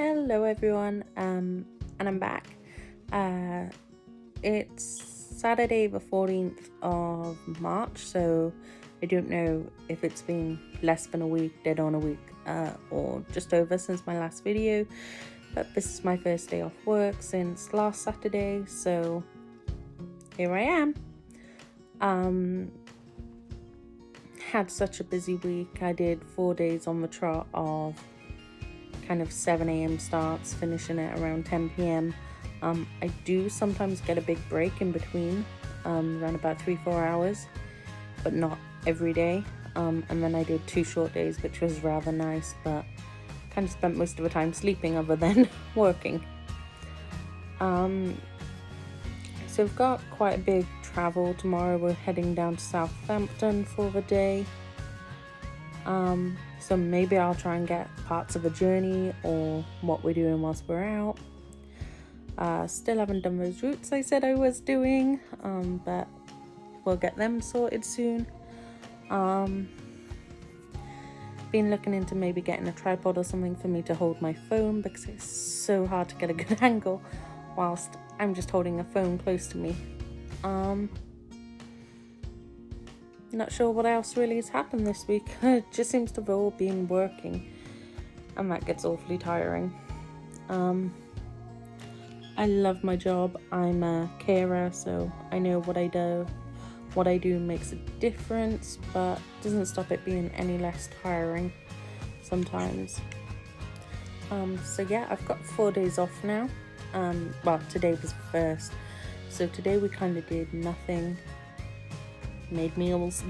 Hello everyone, and I'm back. Uh, it's Saturday the 14th of March, so I don't know if it's been less than a week, dead on a week, or just over since my last video, but this is my first day off work since last Saturday, so here I am. Had such a busy week. I did 4 days on the trot of kind of 7 a.m. starts, finishing at around 10 p.m. I do sometimes get a big break in between, around about 3-4 hours, but not every day. And then I did 2 short days, which was rather nice, but kind of spent most of the time sleeping other than working. So we've got quite a big travel tomorrow. We're heading down to Southampton for the day. So maybe I'll try and get parts of a journey or what we're doing whilst we're out. Still haven't done those routes I said I was doing, but we'll get them sorted soon. Been looking into maybe getting a tripod or something for me to hold my phone, because it's so hard to get a good angle whilst I'm just holding a phone close to me. Not sure what else really has happened this week. It just seems to have all been working, and that gets awfully tiring. I love my job. I'm a carer, so I know what I do makes a difference, but doesn't stop it being any less tiring sometimes. So yeah, I've got 4 days off now. Well, today was the first, so today we kind of did nothing. Made meals,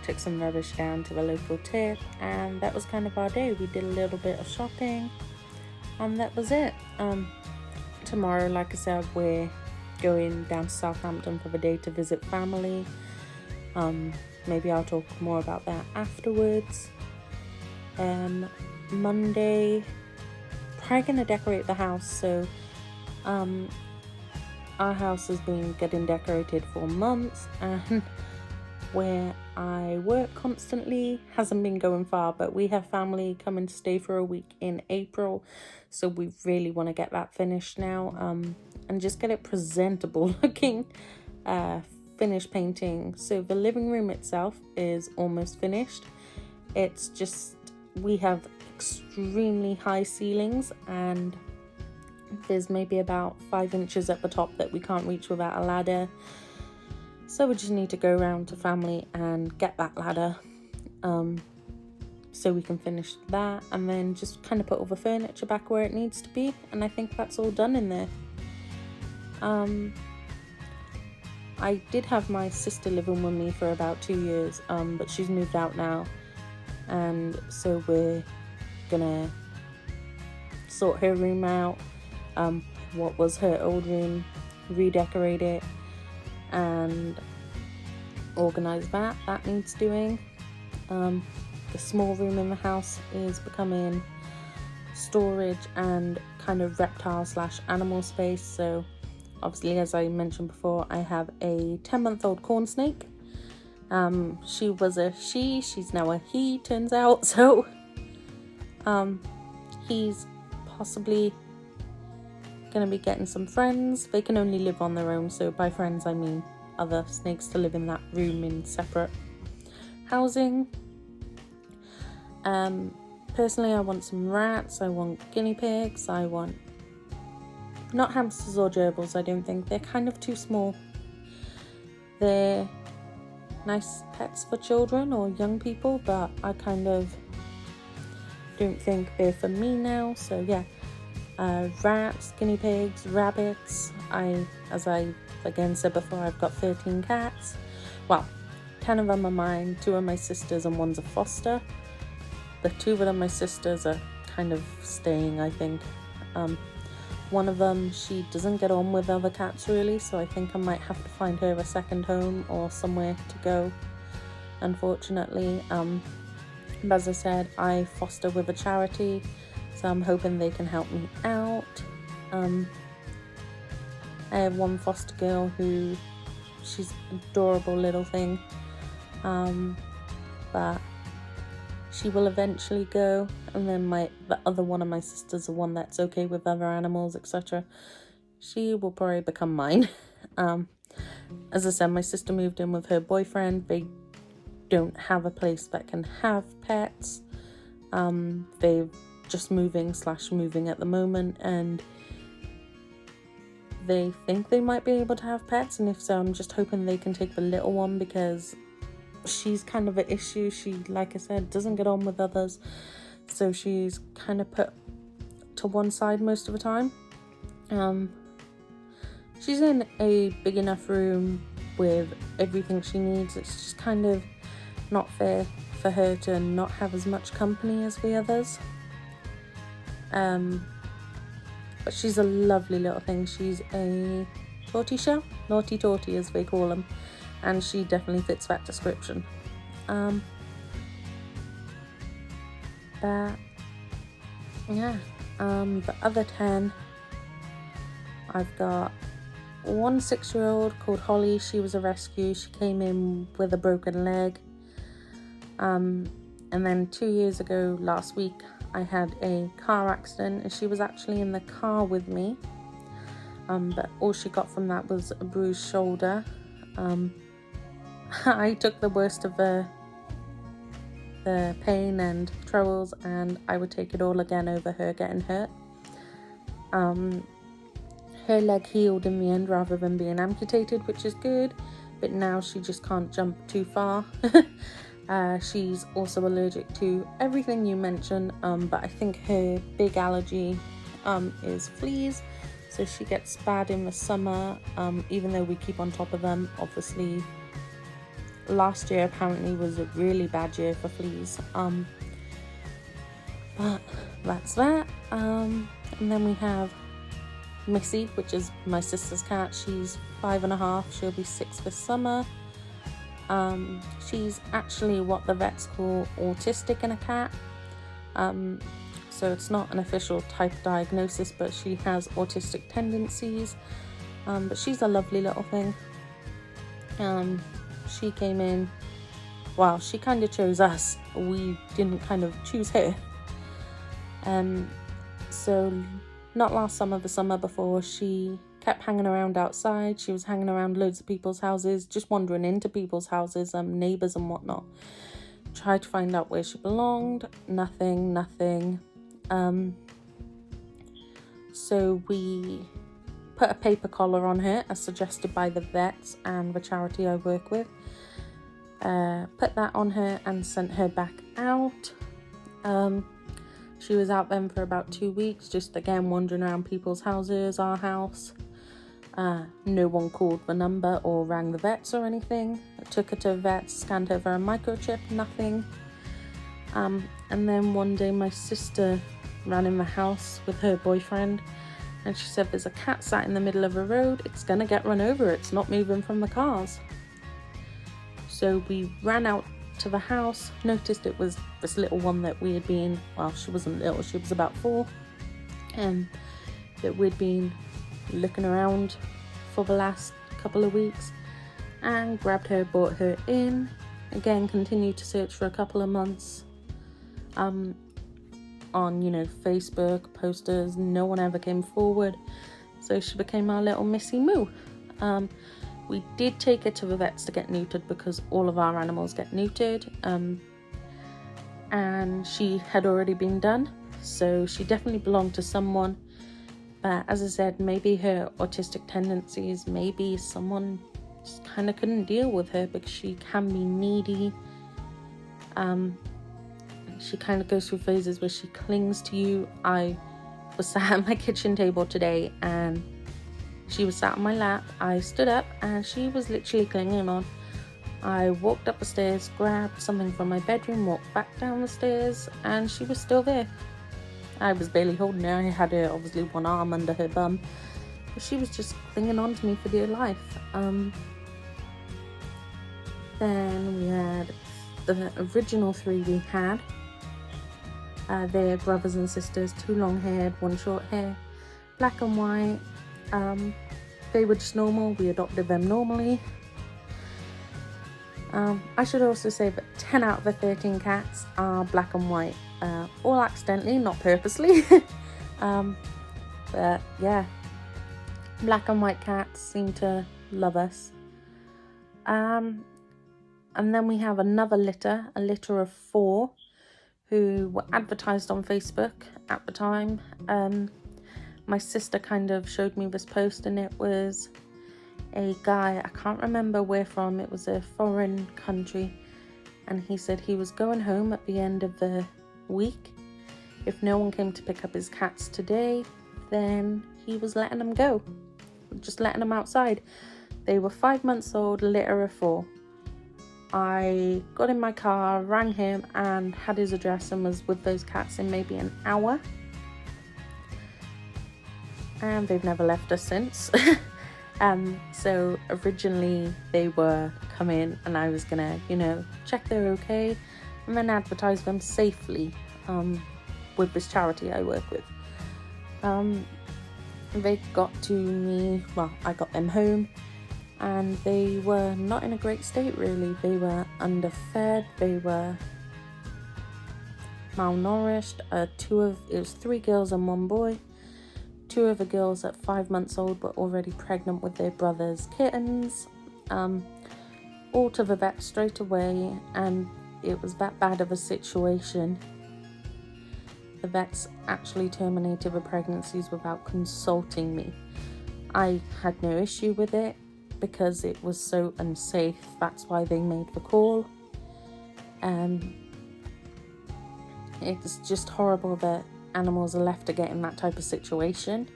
took some rubbish down to the local tip, and that was kind of our day. We did a little bit of shopping, and that was it. Tomorrow, like I said, we're going down to Southampton for the day to visit family. Maybe I'll talk more about that afterwards. Monday, probably gonna decorate the house. So our house has been getting decorated for months, and where I work constantly hasn't been going far, but we have family coming to stay for a week in April, so we really want to get that finished now, and just get it presentable looking. Finish painting. So the living room itself is almost finished. It's just we have extremely high ceilings, and there's maybe about 5 inches at the top that we can't reach without a ladder. So we just need to go around to family and get that ladder, so we can finish that, and then just kind of put all the furniture back where it needs to be. And I think that's all done in there. I did have my sister living with me for about 2 years, but she's moved out now, and so we're gonna sort her room out, what was her old room, redecorate it, and organize that. That needs doing. The small room in the house is becoming storage and kind of reptile / animal space. So obviously, as I mentioned before, I have a 10-month-old corn snake. She was a she's now a he, turns out. So he's possibly gonna be getting some friends. They can only live on their own, so by friends I mean other snakes to live in that room in separate housing. Personally, I want some rats, I want guinea pigs, I want not hamsters or gerbils. I don't think they're kind of too small. They're nice pets for children or young people, but I kind of don't think they're for me now. So yeah, rats, guinea pigs, rabbits. As I again said before, I've got 13 cats. Well, 10 of them are mine, 2 are my sisters, and 1's a foster. The 2 that are my sisters are kind of staying, I think. One of them, she doesn't get on with other cats really, so I think I might have to find her a second home or somewhere to go, unfortunately. But as I said, I foster with a charity, so I'm hoping they can help me out. I have one foster girl who, she's an adorable little thing, but she will eventually go, and then the other one of my sisters, the one that's okay with other animals, etc., she will probably become mine. As I said, my sister moved in with her boyfriend. They don't have a place that can have pets. They're just moving at the moment, and they think they might be able to have pets, and if so, I'm just hoping they can take the little one, because she's kind of an issue. She, like I said, doesn't get on with others, so she's kind of put to one side most of the time. She's in a big enough room with everything she needs. It's just kind of not fair for her to not have as much company as the others. But she's a lovely little thing. She's a tortoiseshell, naughty tortie as they call them, and she definitely fits that description. The other 10, I've got one 6-year-old called Holly. She was a rescue. She came in with a broken leg. And then 2 years ago, last week, I had a car accident, and she was actually in the car with me. But all she got from that was a bruised shoulder. I took the worst of the pain and troubles, and I would take it all again over her getting hurt. Her leg healed in the end rather than being amputated, which is good, but now she just can't jump too far. She's also allergic to everything you mentioned, but I think her big allergy is fleas, so she gets bad in the summer, even though we keep on top of them. Obviously, last year apparently was a really bad year for fleas, but that's that. And then we have Missy, which is my sister's cat. She's 5.5. She'll be 6 this summer. She's actually what the vets call autistic in a cat. So it's not an official type diagnosis, but she has autistic tendencies. But she's a lovely little thing. She came in, well, she kind of chose us. We didn't kind of choose her. So not last summer, the summer before, she kept hanging around outside. She was hanging around loads of people's houses, just wandering into people's houses, neighbours and whatnot. Tried to find out where she belonged. Nothing. So we put a paper collar on her, as suggested by the vets and the charity I work with. Put that on her and sent her back out. She was out then for about 2 weeks, just again wandering around people's houses, our house. No one called the number or rang the vets or anything. I took her to the vets, scanned her for a microchip, nothing. And then one day my sister ran in the house with her boyfriend, and she said, there's a cat sat in the middle of the road. It's gonna get run over. It's not moving from the cars. So we ran out to the house, noticed it was this little one that we had been, well, she wasn't little, she was about 4, that we'd been looking around for the last couple of weeks, and grabbed her, brought her in. Again, continued to search for a couple of months on Facebook posters. No one ever came forward, so she became our little Missy Moo. We did take her to the vets to get neutered, because all of our animals get neutered, and she had already been done, so she definitely belonged to someone. But as I said, maybe her autistic tendencies, maybe someone just kind of couldn't deal with her, because she can be needy. She kind of goes through phases where she clings to you. I was sat at my kitchen table today, and she was sat on my lap. I stood up, and she was literally clinging on. I walked up the stairs, grabbed something from my bedroom, walked back down the stairs, and she was still there. I was barely holding her. I had her, obviously, one arm under her bum, but she was just clinging on to me for dear life. Then we had the original 3 we had. They're brothers and sisters, 2 long haired, 1 short hair, black and white. They were just normal. We adopted them normally. I should also say that 10 out of the 13 cats are black and white, all accidentally, not purposely. But yeah, black and white cats seem to love us. And then we have another litter, a litter of 4, who were advertised on Facebook at the time. My sister kind of showed me this post, and it was a guy, I can't remember where from, it was a foreign country, and he said he was going home at the end of the week. If no one came to pick up his cats today, then he was letting them go, just letting them outside. They were 5 months old, litter of 4. I got in my car, rang him, and had his address, and was with those cats in maybe an hour. And they've never left us since. So originally they were coming, and I was gonna, check they're okay, and then advertise them safely with this charity I work with. They got to me, I got them home, and they were not in a great state really. They were underfed, they were malnourished. It was 3 girls and 1 boy. 2 of the girls at 5 months old were already pregnant with their brother's kittens. All to the vet straight away, and it was that bad of a situation. The vets actually terminated the pregnancies without consulting me. I had no issue with it because it was so unsafe. That's why they made the call. It's just horrible that animals are left to get in that type of situation.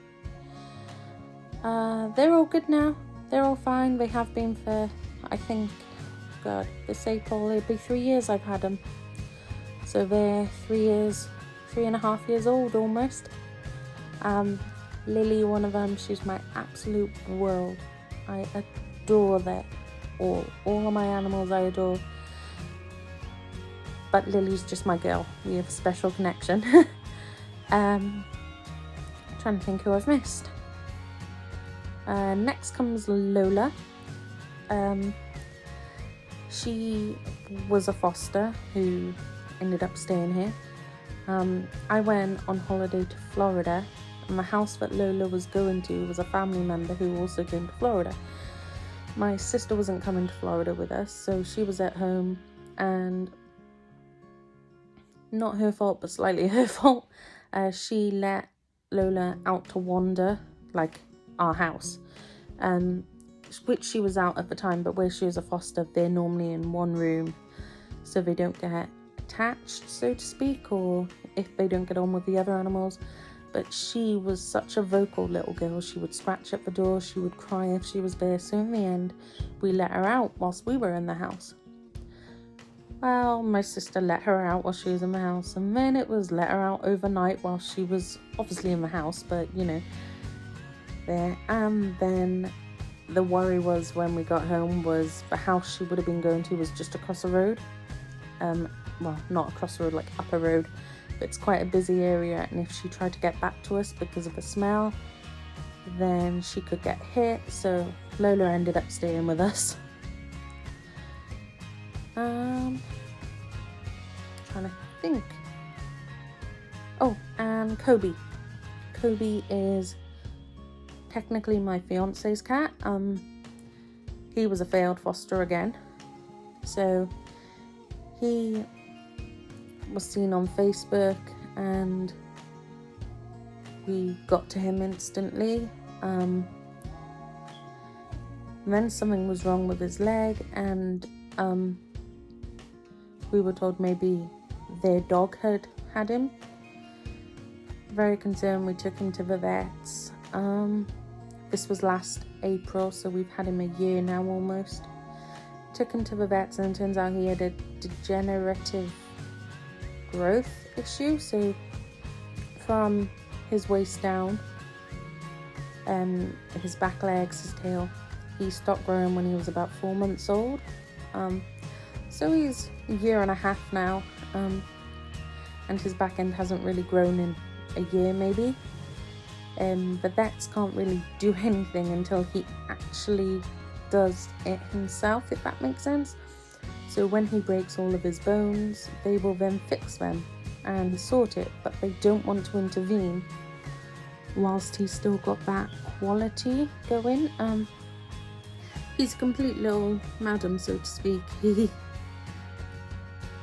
They're all good now. They're all fine. They have been for, I think, this April, it'll be 3 years I've had them. So they're 3.5 years old almost. Lily, one of them, she's my absolute world. I adore them all. All of my animals I adore. But Lily's just my girl. We have a special connection. Trying to think who I've missed. Next comes Lola. She was a foster who ended up staying here. I went on holiday to Florida, and the house that Lola was going to was a family member who also came to Florida. My sister wasn't coming to Florida with us, so she was at home, and not her fault, but slightly her fault. She let Lola out to wander, like our house, which she was out at the time, but where she was a foster, they're normally in one room, so they don't get attached, so to speak, or if they don't get on with the other animals. But she was such a vocal little girl. She would scratch at the door, she would cry if she was there, so in the end we let her out whilst we were in the house. Well, my sister let her out while she was in the house, and then it was let her out overnight while she was obviously in the house, but there. And then the worry was, when we got home, was the house she would have been going to was just across the road. Well, not across the road, like up a road, but it's quite a busy area, and if she tried to get back to us because of the smell, then she could get hit. So Lola ended up staying with us. Trying to think. Oh, and Kobe. Kobe is technically my fiance's cat. He was a failed foster again. So he was seen on Facebook, and we got to him instantly. Then something was wrong with his leg, and we were told maybe their dog had him. Very concerned, we took him to the vets. This was last April, so we've had him a year now almost. Took him to the vets, and it turns out he had a degenerative growth issue. So from his waist down, his back legs, his tail, he stopped growing when he was about 4 months old. So he's a year and a half now, and his back end hasn't really grown in a year maybe. The vets can't really do anything until he actually does it himself, if that makes sense. So when he breaks all of his bones, they will then fix them and sort it, but they don't want to intervene whilst he's still got that quality going. He's a complete little madam, so to speak.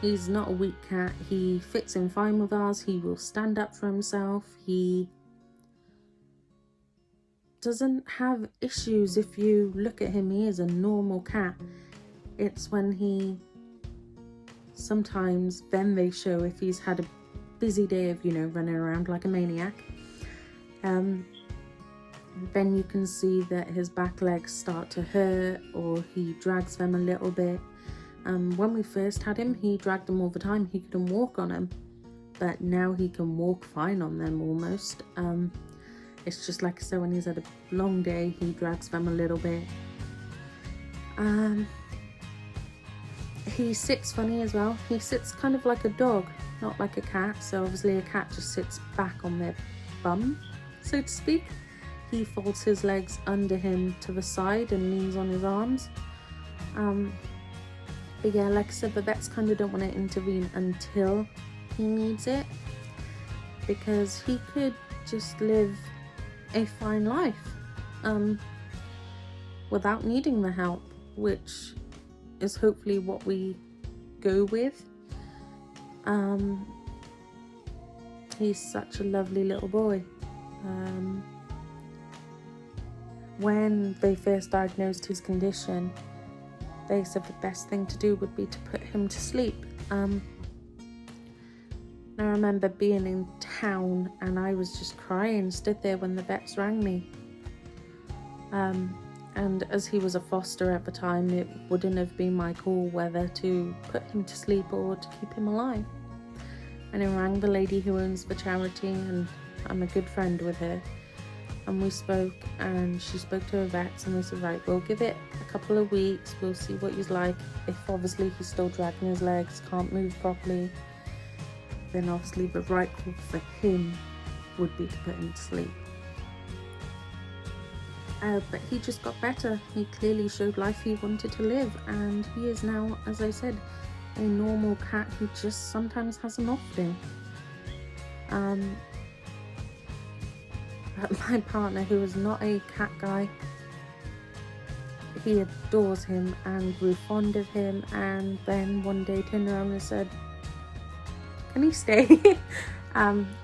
He's not a weak cat. He fits in fine with ours. He will stand up for himself. He doesn't have issues. If you look at him, he is a normal cat. It's when he sometimes, then they show if he's had a busy day of, running around like a maniac. Then you can see that his back legs start to hurt, or he drags them a little bit. When we first had him, he dragged them all the time. He couldn't walk on them, but now he can walk fine on them almost. It's just like I said, when he's had a long day, he drags them a little bit. He sits funny as well. He sits kind of like a dog, not like a cat. So obviously a cat just sits back on their bum, so to speak. He folds his legs under him to the side and leans on his arms. But yeah, like I said, the vets kind of don't want to intervene until he needs it, because he could just live a fine life without needing the help, which is hopefully what we go with. He's such a lovely little boy. When they first diagnosed his condition, they said the best thing to do would be to put him to sleep. I remember being in town and I was just crying, stood there when the vets rang me. And as he was a foster at the time, it wouldn't have been my call whether to put him to sleep or to keep him alive. And I rang the lady who owns the charity, and I'm a good friend with her. And we spoke, and she spoke to her vets, and they said, right, we'll give it a couple of weeks, we'll see what he's like. If obviously he's still dragging his legs, can't move properly, then obviously the right call for him would be to put him to sleep. But he just got better. He clearly showed life he wanted to live, and he is now, as I said, a normal cat who just sometimes has an off day. My partner, who is not a cat guy, he adores him and grew fond of him, and then one day turned around and said, can he stay?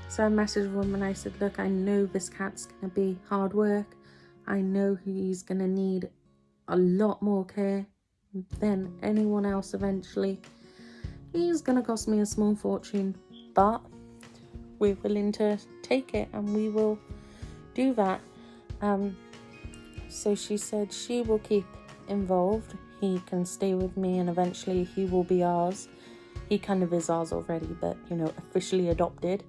So I messaged him and I said, look, I know this cat's going to be hard work. I know he's going to need a lot more care than anyone else eventually. He's going to cost me a small fortune, but we're willing to take it and we will do that. So she said she will keep involved. He can stay with me and eventually he will be ours. He kind of is ours already, but officially adopted.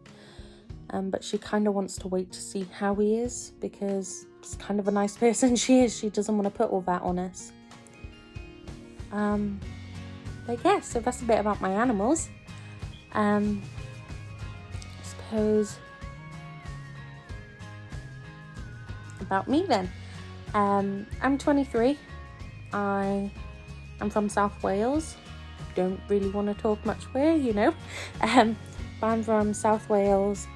But she kind of wants to wait to see how he is, because it's kind of a nice person she is. She doesn't want to put all that on us. But yeah, so that's a bit about my animals. I suppose about me then. I'm 23. I am from South Wales. Don't really want to talk much where, but I'm from South Wales.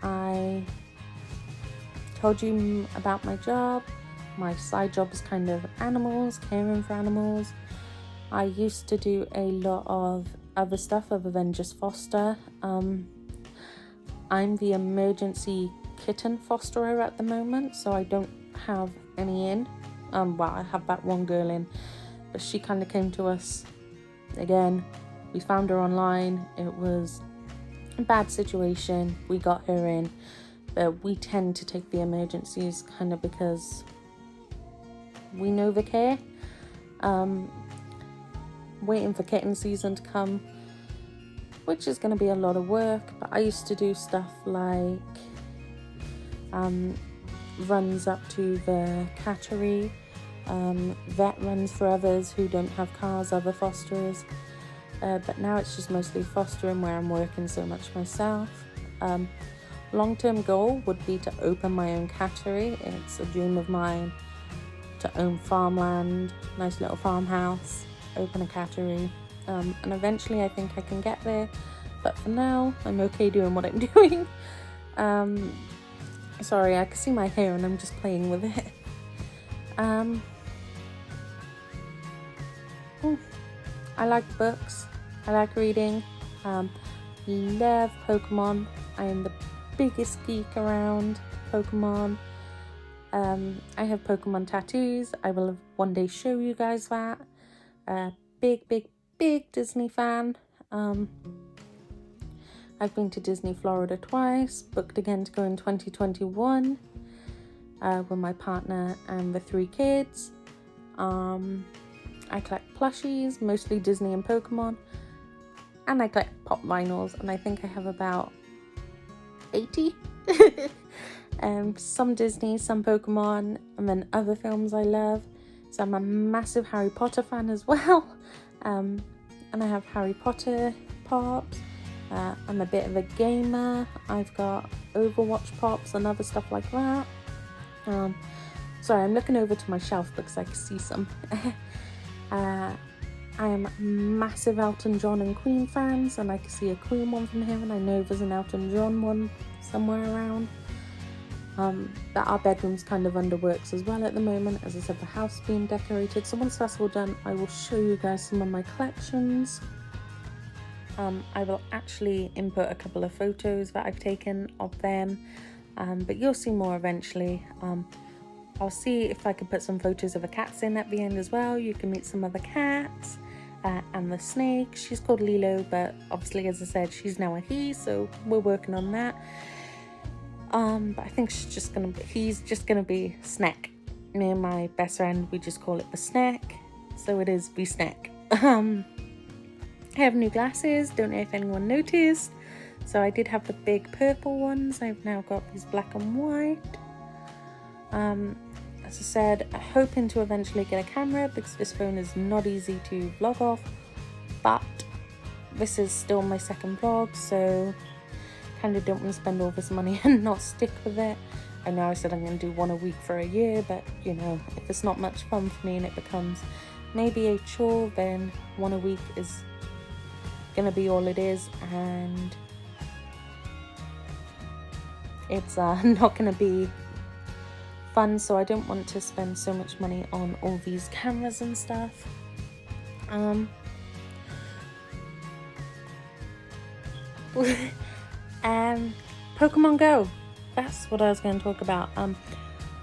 I told you about my job. My side job is kind of animals, caring for animals. I used to do a lot of other stuff other than just foster. I'm the emergency kitten fosterer at the moment, so I don't have any in. I have that one girl in, but she kind of came to us again. We found her online. It was a bad situation. We got her in, but we tend to take the emergencies kind of because we know the care. Waiting for kitten season to come, which is going to be a lot of work, but I used to do stuff like runs up to the cattery, vet runs for others who don't have cars, other fosterers, but now it's just mostly fostering where I'm working so much myself. Long-term goal would be to open my own cattery. It's a dream of mine to own farmland, nice little farmhouse, open a cattery. And eventually I think I can get there, but for now I'm okay doing what I'm doing. Sorry, I can see my hair and I'm just playing with it. I like books, I like reading, love Pokemon. I am the biggest geek around Pokemon. I have Pokemon tattoos. I will one day show you guys that. Big Disney fan. I've been to Disney Florida twice, booked again to go in 2021 with my partner and the 3 kids. I collect plushies, mostly Disney and Pokemon, and I collect pop vinyls, and I think I have about 80. Some Disney, some Pokemon, and then other films I love. So I'm a massive Harry Potter fan as well. And I have Harry Potter pops. I'm a bit of a gamer. I've got Overwatch pops and other stuff like that. Sorry, I'm looking over to my shelf because I can see some. I am massive Elton John and Queen fans, and I can see a Queen one from here, and I know there's an Elton John one somewhere around. But our bedroom's kind of under works as well at the moment. As I said, the house is being decorated. So once that's all done, I will show you guys some of my collections. I will actually input a couple of photos that I've taken of them, but you'll see more eventually. I'll see if I can put some photos of the cats in at the end as well. You can meet some other cats and the snake. She's called Lilo, but obviously, as I said, she's now a he, so we're working on that. But I think he's just gonna be Snack. Me and my best friend, we just call it the Snack, so it is the Snack. I have new glasses, don't know if anyone noticed. So I did have the big purple ones, I've now got these black and white. As I said, I'm hoping to eventually get a camera because this phone is not easy to vlog off, but this is still my second vlog, so kind of don't want to spend all this money and not stick with it. I know I said I'm going to do one a week for a year, but you know, if it's not much fun for me and it becomes maybe a chore, then one a week is going to be all it is, and it's not going to be fun, so I don't want to spend so much money on all these cameras and stuff. Pokemon Go, that's what I was going to talk about.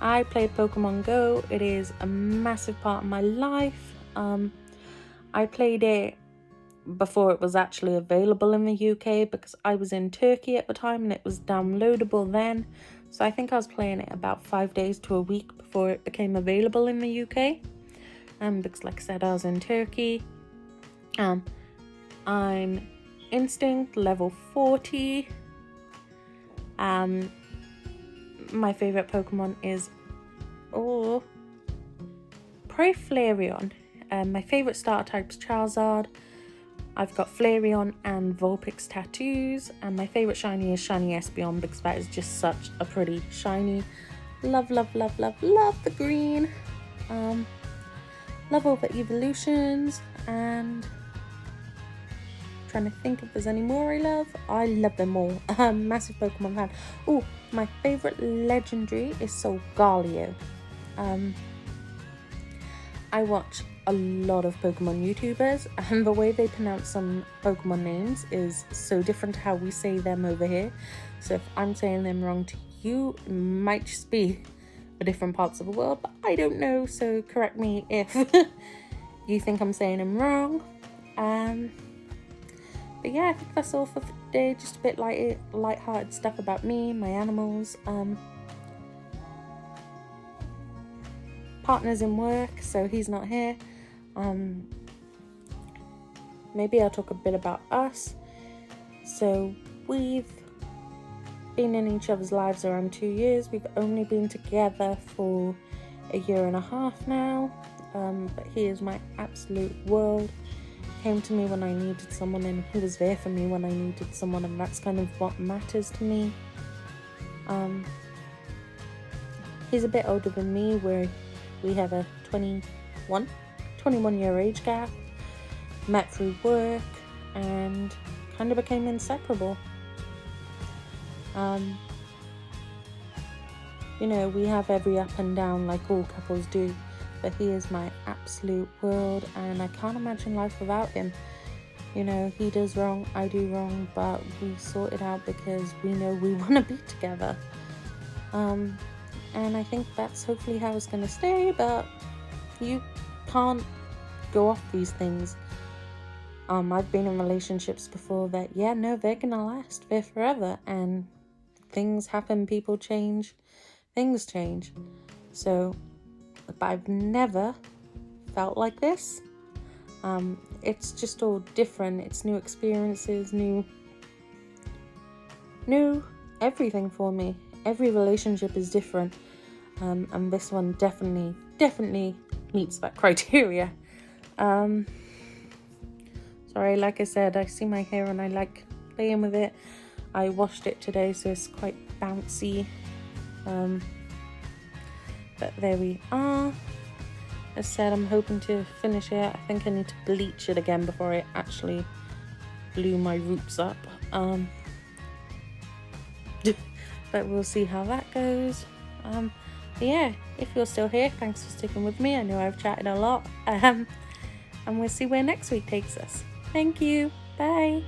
I play Pokemon Go. It is a massive part of my life. I played it before it was actually available in the UK because I was in Turkey at the time and it was downloadable then. So I think I was playing it about 5 days to a week before it became available in the UK. Because like I said, I was in Turkey. I'm Instinct level 40. My favourite Pokemon is probably Flareon. My favourite starter type is Charizard. I've got Flareon and Vulpix tattoos, and my favourite shiny is Shiny Espeon because that is just such a pretty shiny. Love the green. Love all the evolutions, and trying to think if there's any more I love. I love them all. Massive Pokemon fan. Oh, my favourite legendary is Solgaleo. I watch a lot of Pokemon YouTubers, and the way they pronounce some Pokemon names is so different to how we say them over here. So if I'm saying them wrong to you, it might just be the different parts of the world, but I don't know, so correct me if you think I'm saying them wrong. But yeah, I think that's all for today. Just a bit light-hearted stuff about me, my animals. Partner's in work, so he's not here. Maybe I'll talk a bit about us. So we've been in each other's lives around 2 years. We've only been together for a year and a half now. But he is my absolute world. Came to me when I needed someone, and he was there for me when I needed someone, and that's kind of what matters to me. He's a bit older than me, where we have a 21 year age gap. met through work and kind of became inseparable. You know, we have every up and down like all couples do, but he is my absolute world, and I can't imagine life without him. You know, he does wrong, I do wrong, but we sort it out because we know we want to be together. And I think that's hopefully how it's going to stay, but you can't go off these things. I've been in relationships before that, yeah, no, they're going to last, they're forever, and things happen, people change, things change. So, but I've never felt like this. It's just all different. It's new experiences, new everything for me. Every relationship is different. And this one definitely meets that criteria. Sorry, like I said, I see my hair and I like playing with it. I washed it today, so it's quite bouncy. But there we are. As I said, I'm hoping to finish it. I think I need to bleach it again before I actually glue my roots up. But we'll see how that goes. But yeah, if you're still here, thanks for sticking with me. I know I've chatted a lot. And we'll see where next week takes us. Thank you. Bye.